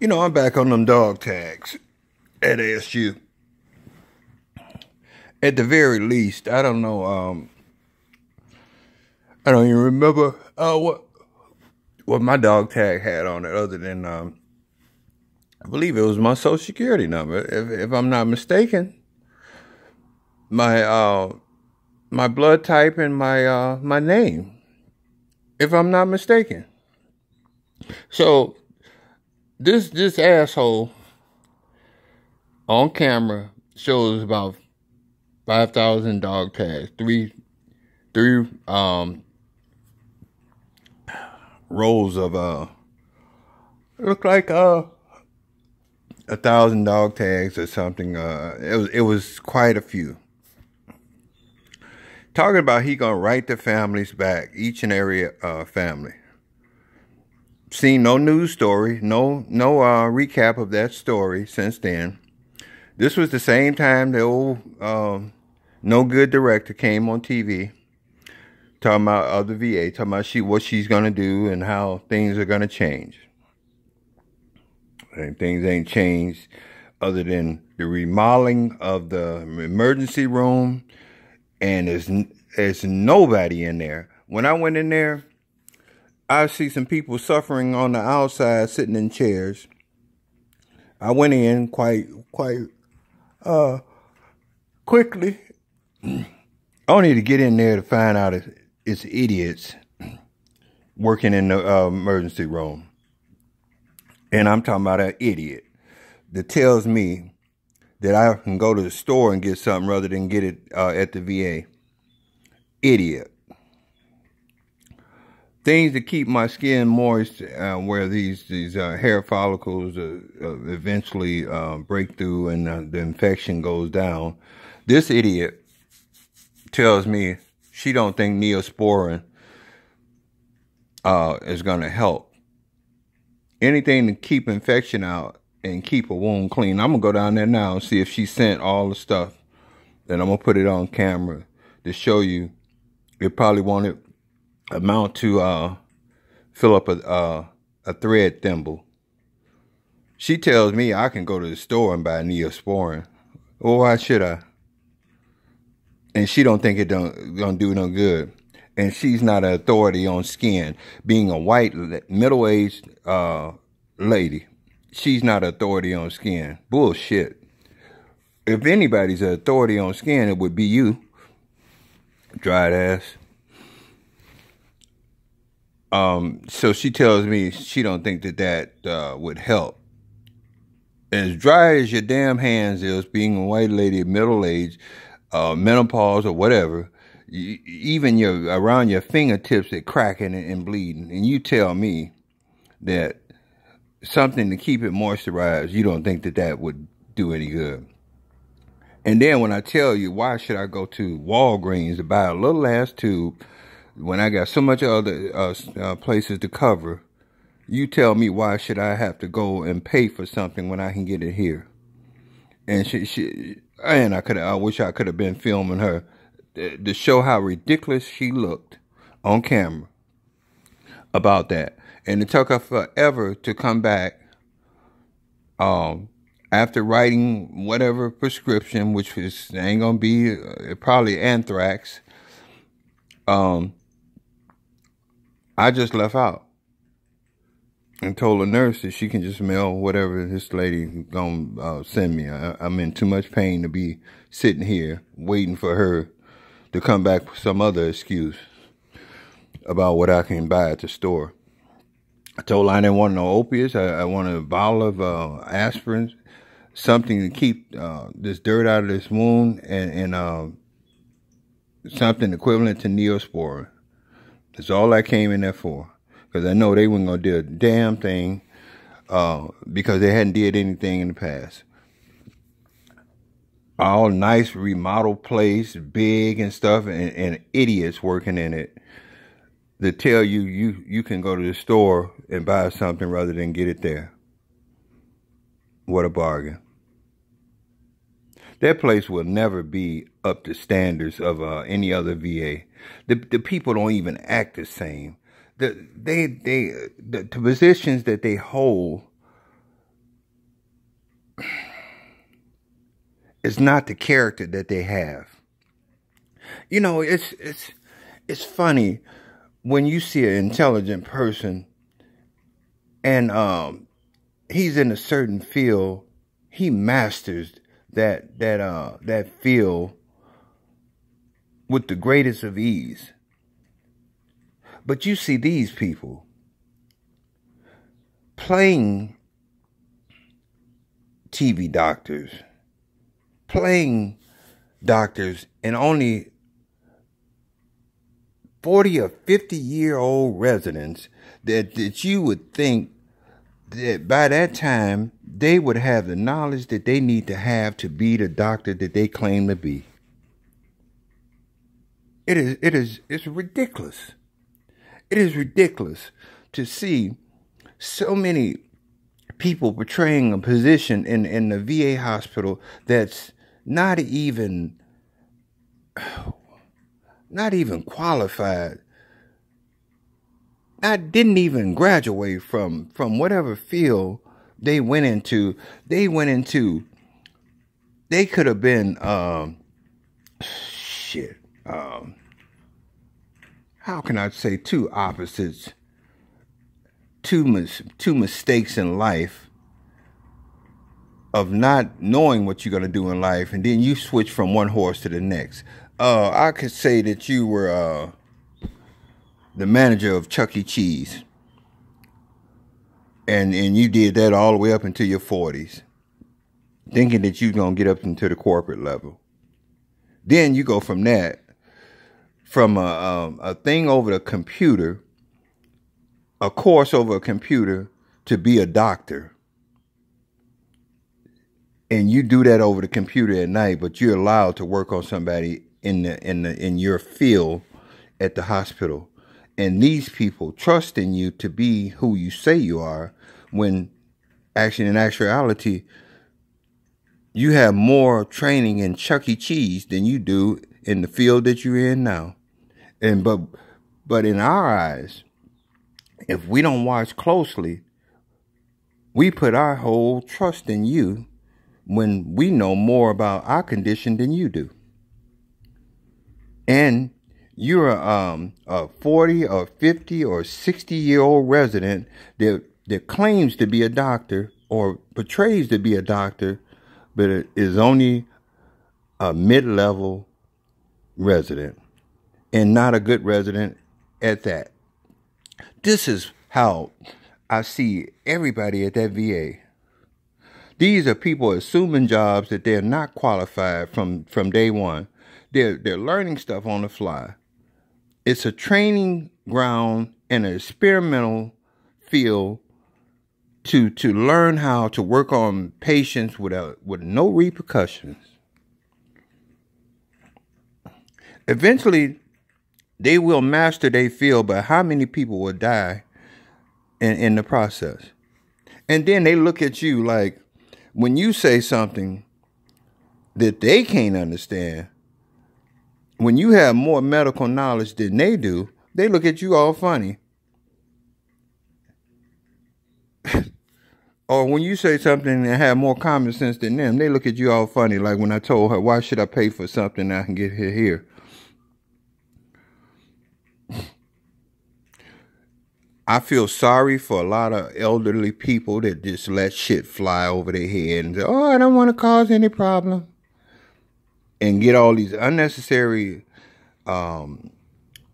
You know, I'm back on them dog tags at ASU. At the very least, I don't know. I don't even remember what my dog tag had on it, other than I believe it was my social security number, if I'm not mistaken. My blood type and my name, if I'm not mistaken. So this asshole on camera shows about 5,000 dog tags, three rolls of look like 1,000 dog tags or something. It was quite a few. Talking about he gonna write the families back, each and every family. Seen no news story, no recap of that story since then. This was the same time the old no good director came on TV talking about the VA, talking about what she's gonna do and how things are gonna change. And things ain't changed other than the remodeling of the emergency room, and there's nobody in there. When I went in there, I see some people suffering on the outside, sitting in chairs. I went in quite quickly. I don't need to get in there to find out it's idiots working in the emergency room. And I'm talking about an idiot that tells me that I can go to the store and get something rather than get it at the VA. Idiot. Things to keep my skin moist, where these hair follicles eventually break through and the infection goes down. This idiot tells me she don't think Neosporin is going to help. Anything to keep infection out and keep a wound clean. I'm going to go down there now and see if she sent all the stuff. Then I'm going to put it on camera to show you. It probably won't amount to fill up a thread thimble. She tells me I can go to the store and buy Neosporin. Well, why should I? And she don't think it don't do no good. And she's not an authority on skin. Being a white middle-aged lady, she's not an authority on skin. Bullshit. If anybody's an authority on skin, it would be you, dried ass. So she tells me she don't think that would help. As dry as your damn hands is, being a white lady, middle-aged, menopause or whatever, even around your fingertips it cracking and bleeding, and you tell me that something to keep it moisturized, you don't think that would do any good. And then when I tell you, why should I go to Walgreens to buy a little ass tube when I got so much other places to cover, you tell me why should I have to go and pay for something when I can get it here? And I wish I could have been filming her to show how ridiculous she looked on camera about that. And it took her forever to come back after writing whatever prescription, which ain't gonna be probably anthrax. I just left out and told the nurse that she can just mail whatever this lady gonna send me. I'm in too much pain to be sitting here waiting for her to come back with some other excuse about what I can buy at the store. I told her I didn't want no opiates. I wanted a bottle of aspirin, something to keep this dirt out of this wound, and something equivalent to Neosporin. That's all I came in there for. Because I know they weren't going to do a damn thing because they hadn't did anything in the past. All nice remodeled place, big and stuff, and idiots working in it that tell you can go to the store and buy something rather than get it there. What a bargain. That place will never be up to standards of any other VA. The people don't even act the same. The positions that they hold It's not the character that they have. You know, it's funny when you see an intelligent person and he's in a certain field, he masters that field with the greatest of ease. But you see these people playing TV doctors, playing doctors, and only 40 or 50-year-old residents that you would think that by that time they would have the knowledge that they need to have to be the doctor that they claim to be. It's ridiculous. It is ridiculous to see so many people portraying a position in the VA hospital that's not even qualified. Didn't even graduate from whatever field they went into. They could have been how can I say two opposites, two mistakes in life of not knowing what you're going to do in life, and then you switch from one horse to the next. I could say that you were the manager of Chuck E. Cheese, and you did that all the way up into your 40s, thinking that you're going to get up into the corporate level. Then you go from that, from a thing over the computer, a course over a computer, to be a doctor. And you do that over the computer at night, but you're allowed to work on somebody in your field at the hospital. And these people trust in you to be who you say you are, when actually in actuality you have more training in Chuck E. Cheese than you do in the field that you're in now. And but in our eyes, if we don't watch closely, we put our whole trust in you when we know more about our condition than you do. And you're a 40 or 50 or 60-year-old resident that claims to be a doctor or portrays to be a doctor, but it is only a mid-level resident, and not a good resident at that. This is how I see everybody at that VA. These are people assuming jobs that they're not qualified from day one. They're learning stuff on the fly. It's a training ground and an experimental field to learn how to work on patients with no repercussions. Eventually, they will master their field, but how many people will die in the process? And then they look at you like, when you say something that they can't understand, when you have more medical knowledge than they do, they look at you all funny. Or when you say something and have more common sense than them, they look at you all funny. Like when I told her, why should I pay for something I can get here? I feel sorry for a lot of elderly people that just let shit fly over their head and say, oh, I don't want to cause any problem. And get all these unnecessary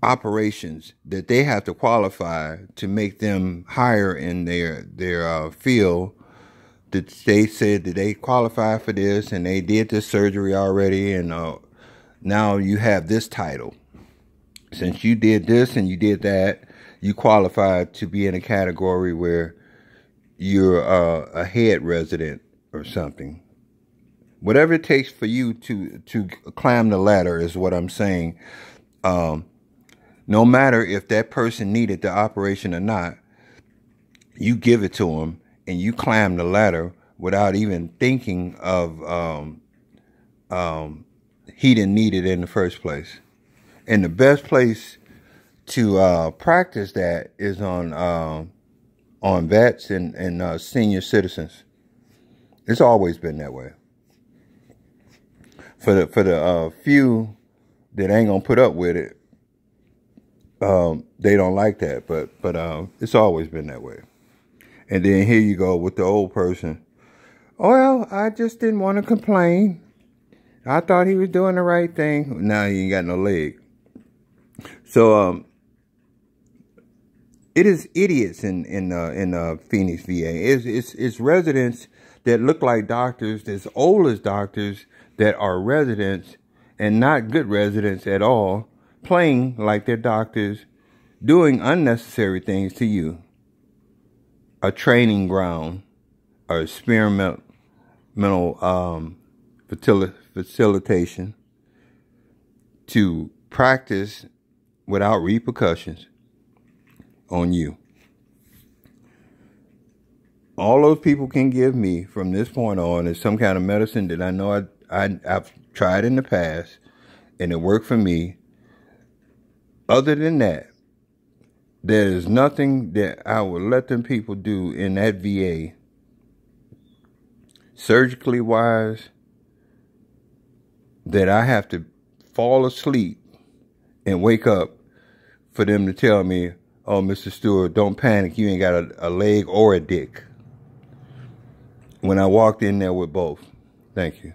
operations that they have to qualify to make them higher in their field, that they said that they qualify for this and they did this surgery already, and now you have this title. Since you did this and you did that, you qualify to be in a category where you're a head resident or something. Whatever it takes for you to climb the ladder is what I'm saying. No matter if that person needed the operation or not, you give it to them and you climb the ladder without even thinking of he didn't need it in the first place. And the best place to practice that is on vets and senior citizens. It's always been that way. For the few that ain't gonna put up with it, they don't like that. But it's always been that way. And then here you go with the old person. Well, I just didn't want to complain. I thought he was doing the right thing. Now he ain't got no leg. So it is idiots in Phoenix, VA. It's residents that look like doctors, that's old as doctors, that are residents and not good residents at all, playing like they're doctors, doing unnecessary things to you. A training ground, or experimental facilitation to practice without repercussions on you. All those people can give me from this point on is some kind of medicine that I know I've tried in the past and it worked for me. Other than that, there is nothing that I would let them people do in that VA, surgically wise, that I have to fall asleep and wake up for them to tell me, oh, Mr. Stewart, don't panic, you ain't got a leg or a dick. When I walked in there with both. Thank you.